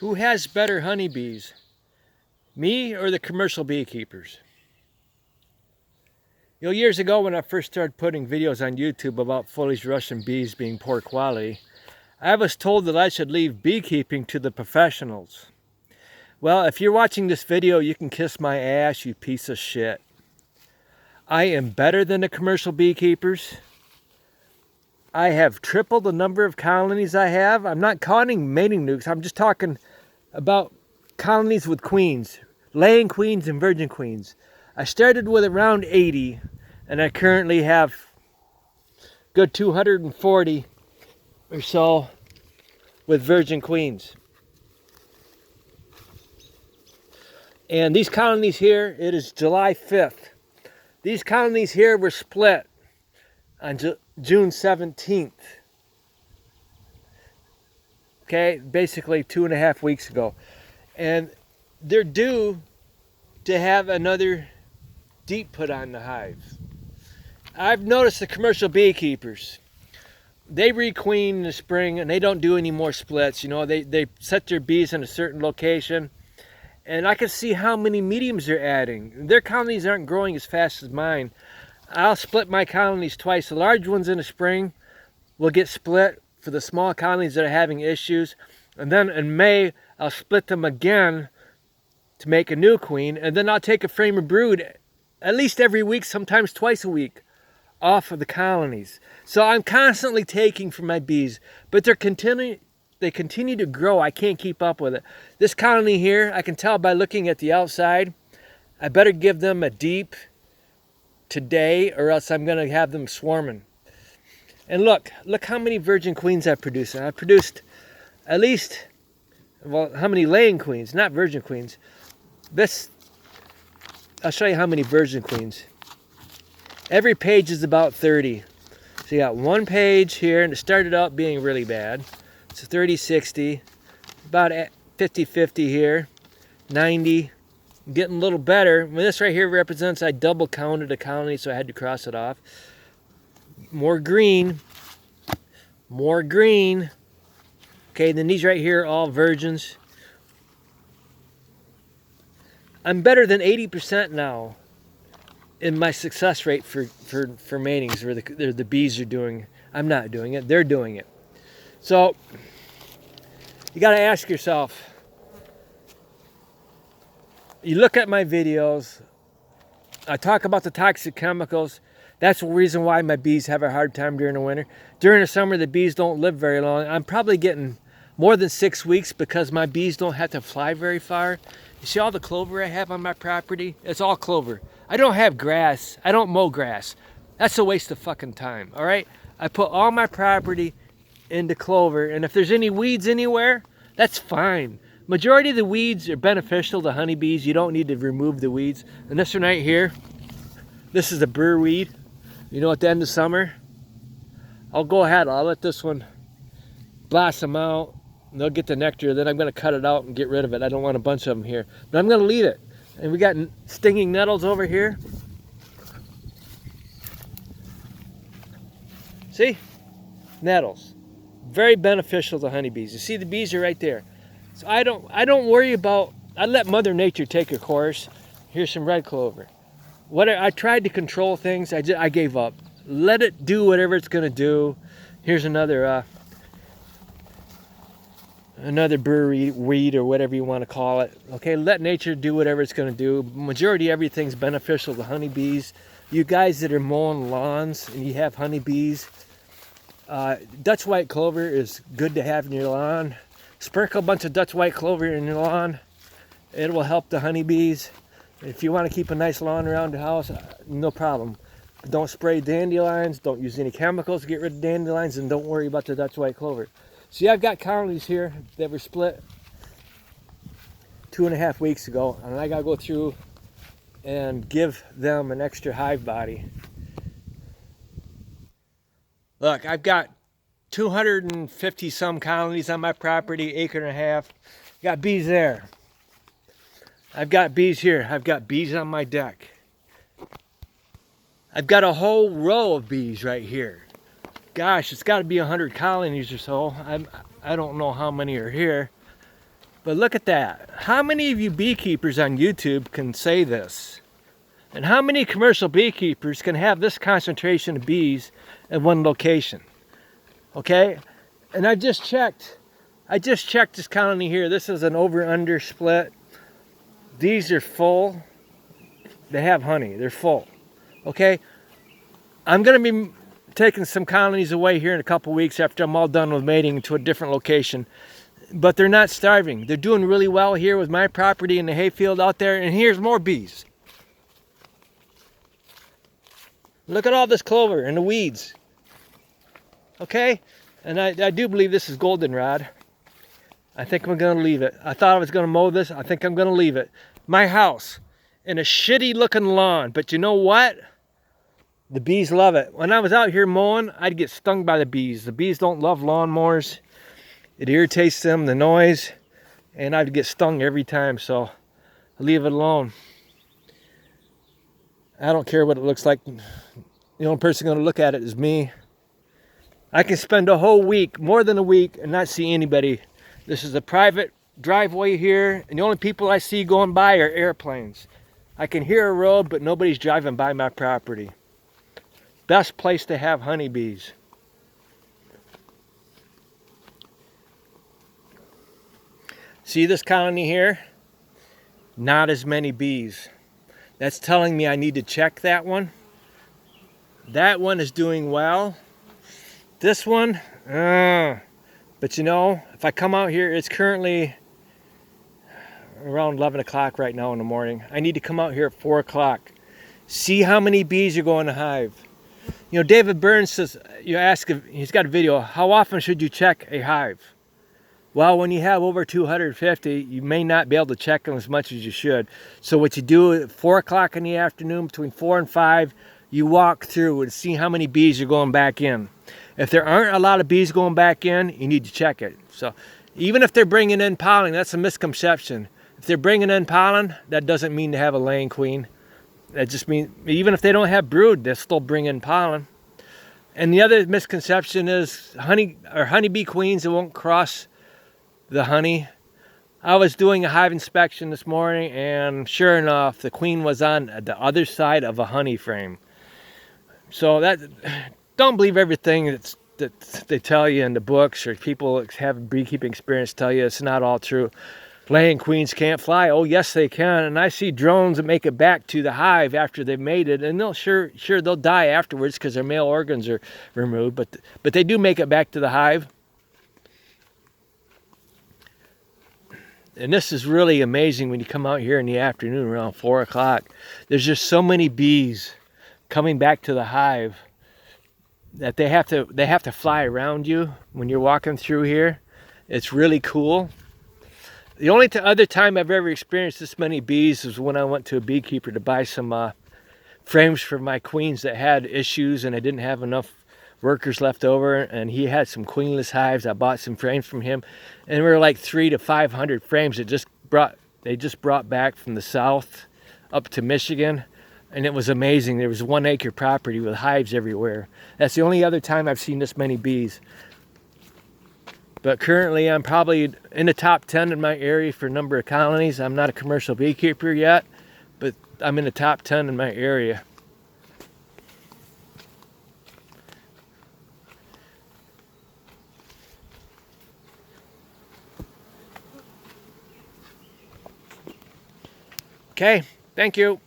Who has better honeybees? Me or the commercial beekeepers? You know, years ago when I first started putting videos on YouTube about foliage Russian bees being poor quality, I was told that I should leave beekeeping to the professionals. Well, if you're watching this video, you can kiss my ass, you piece of shit. I am better than the commercial beekeepers. I have tripled the number of colonies I have. I'm not counting mating nukes. I'm just talking about colonies with queens, laying queens and virgin queens. I started with around 80, and I currently have good 240 or so with virgin queens. And these colonies here, it is July 5th. These colonies here were split on June 17th. Okay, basically 2.5 weeks ago. And they're due to have another deep put on the hive. I've noticed the commercial beekeepers, they requeen in the spring and they don't do any more splits. You know, they set their bees in a certain location, and I can see how many mediums they're adding. Their colonies aren't growing as fast as mine. I'll split my colonies twice. The large ones in the spring will get split for the small colonies that are having issues. And then in May, I'll split them again to make a new queen. And then I'll take a frame of brood at least every week, sometimes twice a week, off of the colonies. So I'm constantly taking from my bees, but they continue to grow. I can't keep up with it. This colony here, I can tell by looking at the outside. I better give them a deep today, or else I'm going to have them swarming. And look how many virgin queens I've produced. I've produced at least, well, how many laying queens, not virgin queens. I'll show you how many virgin queens. Every page is about 30. So you got one page here, and it started out being really bad. It's 30-60, about 50-50 here, 90. Getting a little better. This right here represents I double counted a colony, so I had to cross it off. More green. More green. Okay, then these right here are all virgins. I'm better than 80% now in my success rate for matings, where the bees are doing. I'm not doing it. They're doing it. So you got to ask yourself, you look at my videos, I talk about the toxic chemicals. That's the reason why my bees have a hard time during the winter. During the summer, the bees don't live very long. I'm probably getting more than 6 weeks because my bees don't have to fly very far. You see all the clover I have on my property? It's all clover. I don't have grass. I don't mow grass. That's a waste of fucking time, all right? I put all my property into clover, and if there's any weeds anywhere, that's fine. Majority of the weeds are beneficial to honeybees. You don't need to remove the weeds. And this one right here, this is a burr weed. You know, at the end of summer, I'll go ahead, I'll let this one blossom out, and they'll get the nectar. Then I'm going to cut it out and get rid of it. I don't want a bunch of them here, but I'm going to leave it. And we got stinging nettles over here. See? Nettles. Very beneficial to honeybees. You see the bees are right there. So I don't worry about, I let Mother Nature take her course. Here's some red clover. I tried to control things, I gave up. Let it do whatever it's gonna do. Here's another burr weed or whatever you want to call it. Okay, let nature do whatever it's gonna do. Majority of everything's beneficial to honeybees. You guys that are mowing lawns and you have honeybees, Dutch white clover is good to have in your lawn. Sprinkle a bunch of Dutch white clover in your lawn. It will help the honeybees. If you want to keep a nice lawn around the house, no problem. Don't spray dandelions. Don't use any chemicals to get rid of dandelions, and don't worry about the Dutch white clover. See, I've got colonies here that were split 2.5 weeks ago, and I got to go through and give them an extra hive body. Look, I've got 250 some colonies on my property, 1.5 acres. Got bees there. I've got bees here. I've got bees on my deck. I've got a whole row of bees right here. Gosh, it's got to be 100 colonies or so. I don't know how many are here. But look at that. How many of you beekeepers on YouTube can say this? And how many commercial beekeepers can have this concentration of bees in one location? Okay? And I just checked this colony here. This is an over-under split. These are full. They have honey. They're full. Okay? I'm going to be taking some colonies away here in a couple weeks after I'm all done with mating to a different location. But they're not starving. They're doing really well here with my property in the hayfield out there. And here's more bees. Look at all this clover and the weeds. Okay? And I do believe this is goldenrod. I think I'm going to leave it. I thought I was going to mow this. I think I'm going to leave it. My house in a shitty looking lawn. But you know what? The bees love it. When I was out here mowing, I'd get stung by the bees. The bees don't love lawnmowers. It irritates them, the noise. And I'd get stung every time. So I leave it alone. I don't care what it looks like. The only person going to look at it is me. I can spend a whole week, more than a week, and not see anybody. This is a private driveway here, and the only people I see going by are airplanes. I can hear a road, but nobody's driving by my property. Best place to have honeybees. See this colony here? Not as many bees. That's telling me I need to check that one. That one is doing well. This one, but you know, if I come out here, it's currently around 11 o'clock right now in the morning. I need to come out here at 4 o'clock. See how many bees are going to hive. You know, David Burns says, he's got a video, how often should you check a hive? Well, when you have over 250, you may not be able to check them as much as you should. So what you do at 4 o'clock in the afternoon, between 4 and 5, you walk through and see how many bees are going back in. If there aren't a lot of bees going back in, you need to check it. So even if they're bringing in pollen, that's a misconception. If they're bringing in pollen, that doesn't mean to have a laying queen. That just means, even if they don't have brood, they'll still bring in pollen. And the other misconception is honeybee queens that won't cross the honey. I was doing a hive inspection this morning, and sure enough, the queen was on the other side of a honey frame. So don't believe everything that they tell you in the books, or people that have beekeeping experience tell you. It's not all true. Laying queens can't fly. Oh, yes, they can. And I see drones that make it back to the hive after they've mated, and they'll die afterwards because their male organs are removed. But they do make it back to the hive. And this is really amazing when you come out here in the afternoon around 4 o'clock. There's just so many bees coming back to the hive that they have to fly around you when you're walking through here. It's really cool. The only other time I've ever experienced this many bees was when I went to a beekeeper to buy some frames for my queens that had issues, and I didn't have enough workers left over, and he had some queenless hives. I bought some frames from him, and there were like 300 to 500 frames that they just brought back from the south up to Michigan. And it was amazing. There was 1 acre property with hives everywhere. That's the only other time I've seen this many bees. But currently I'm probably in the top 10 in my area for number of colonies. I'm not a commercial beekeeper yet, but I'm in the top 10 in my area. Okay, thank you.